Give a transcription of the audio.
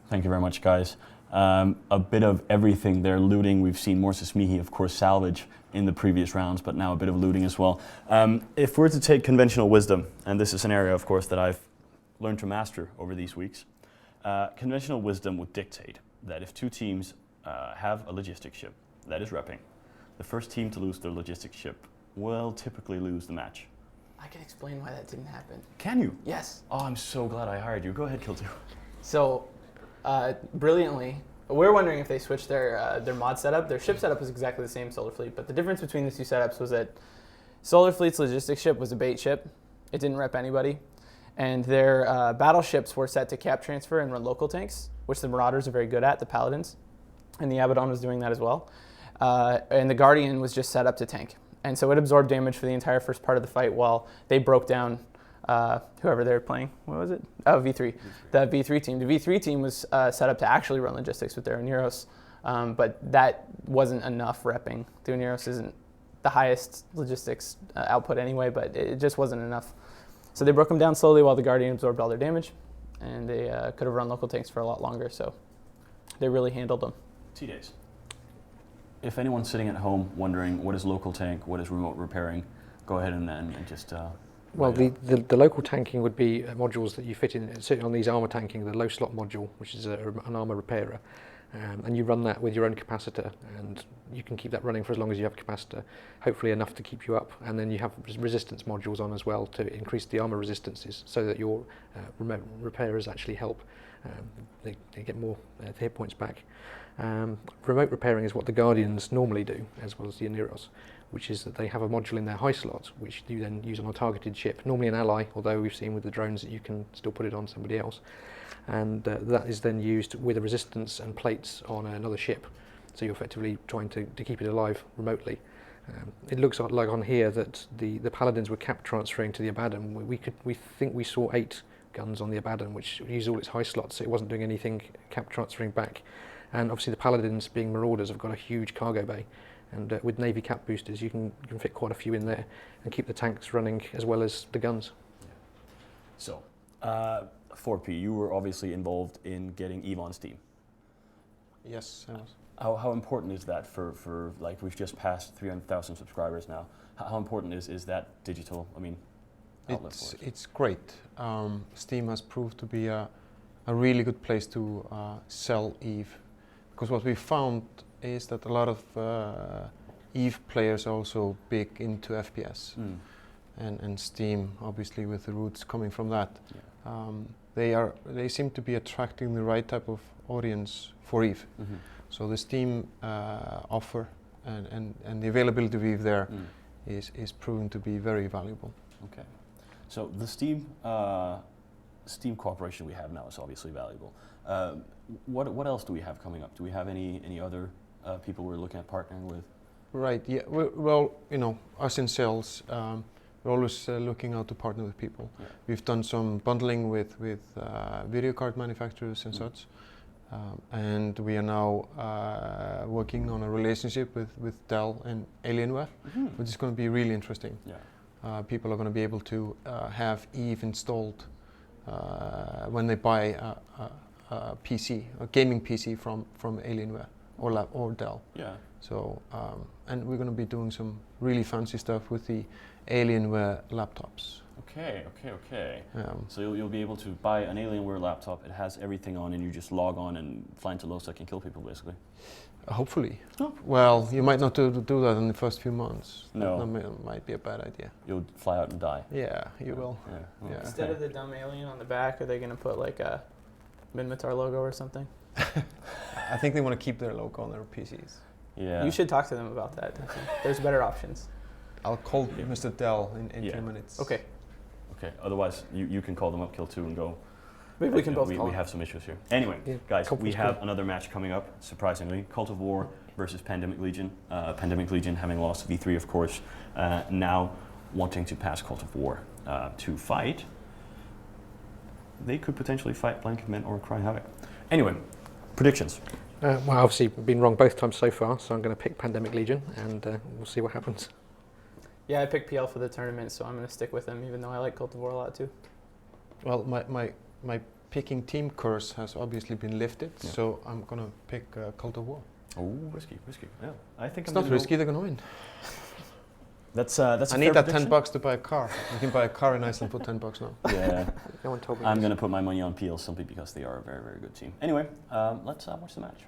Thank you very much, guys. A bit of everything there. Looting, we've seen Morsis Mihi, of course, salvage in the previous rounds, but now a bit of looting as well. If we're to take conventional wisdom, and this is an area, of course, that I've learned to master over these weeks, conventional wisdom would dictate that if two teams have a logistics ship that is repping, the first team to lose their logistics ship will typically lose the match. I can explain why that didn't happen. Can you? Yes. Oh, I'm so glad I hired you. Go ahead, Kill2. So, brilliantly, we're wondering if they switched their mod setup. Their ship setup was exactly the same, Solar Fleet, but the difference between the two setups was that Solar Fleet's logistics ship was a bait ship. It didn't rep anybody. And their battleships were set to cap transfer and run local tanks, which the Marauders are very good at, the Paladins. And the Abaddon was doing that as well. And the Guardian was just set up to tank. And so it absorbed damage for the entire first part of the fight while they broke down whoever they were playing. What was it? Oh, V3. The V3 team. The V3 team was set up to actually run logistics with their Oneros, but that wasn't enough repping. The Oneros isn't the highest logistics output anyway, but it just wasn't enough. So they broke them down slowly while the Guardian absorbed all their damage, and they could have run local tanks for a lot longer, so they really handled them. T-Days. If anyone's sitting at home wondering what is local tank, what is remote repairing, go ahead and just... Well, the local tanking would be modules that you fit in, sitting on these armour tanking, the low slot module, which is an armour repairer. And you run that with your own capacitor, and you can keep that running for as long as you have a capacitor, hopefully enough to keep you up. And then you have resistance modules on as well to increase the armour resistances so that your remote repairers actually help. They get more hit points back. Remote repairing is what the Guardians normally do, as well as the Oneros, which is that they have a module in their high slot, which you then use on a targeted ship, normally an ally, although we've seen with the drones that you can still put it on somebody else. And that is then used with a resistance and plates on another ship. So you're effectively trying to keep it alive remotely. It looks like on here that the Paladins were cap transferring to the Abaddon. We think we saw 8 guns on the Abaddon, which used all its high slots, so it wasn't doing anything cap transferring back. And obviously the Paladins, being Marauders, have got a huge cargo bay. And with Navy cap boosters, you can fit quite a few in there and keep the tanks running as well as the guns. Yeah. So, 4P, you were obviously involved in getting EVE on Steam. Yes, I was. How important is that for like, we've just passed 300,000 subscribers now. How important is that digital, outlet for it? It's great. Steam has proved to be a really good place to sell EVE. Because what we found is that a lot of EVE players are also big into FPS. And Steam, obviously with the roots coming from that. Yeah. They seem to be attracting the right type of audience for EVE. Mm-hmm. So the Steam offer and the availability of EVE there is proven to be very valuable. Okay. So the Steam cooperation we have now is obviously valuable. What else do we have coming up? Do we have any other people we're looking at partnering with? Right. Yeah. Well, us in sales, we're always looking out to partner with people. Yeah. We've done some bundling with video card manufacturers and such, and we are now working on a relationship with Dell and Alienware, which is going to be really interesting. Yeah. People are going to be able to have EVE installed when they buy a PC, a gaming PC from Alienware or Dell. Yeah. So, and we're going to be doing some really fancy stuff with the Alienware laptops. Okay. So you'll be able to buy an Alienware laptop. It has everything on, and you just log on and fly into Losec and kill people, basically. Hopefully. Oh. Well, you might not do that in the first few months. No. That might be a bad idea. You'll fly out and die. Yeah, you will. Yeah. Yeah. Instead of the dumb alien on the back, are they going to put like a Minmatar logo or something? I think they want to keep their logo on their PCs. Yeah. You should talk to them about that. There's better options. I'll call Mr. Dell in 2 minutes. Okay. Otherwise, you can call them up, Kill2, and go. Maybe we can both call. We have some issues here. Anyway, guys, we have another match coming up. Surprisingly, Cult of War versus Pandemic Legion. Pandemic Legion having lost V3, of course, now wanting to pass Cult of War to fight. They could potentially fight Blanket Men or Cry Havoc. Anyway, predictions. Well, obviously been wrong both times so far, so I'm going to pick Pandemic Legion, and we'll see what happens. Yeah, I picked PL for the tournament, so I'm going to stick with them, even though I like Cult of War a lot too. Well, my picking team curse has obviously been lifted, Yeah. so I'm gonna pick Cult of War. Oh, risky. Yeah, I think It's I'm not gonna risky; they're gonna win. That's a I fair need that prediction. $10 to buy a car. You can buy a car in Iceland for $10 now. Yeah, No one told me I'm this. going to put my money on Peel simply because they are a very, very good team. Anyway, let's watch the match.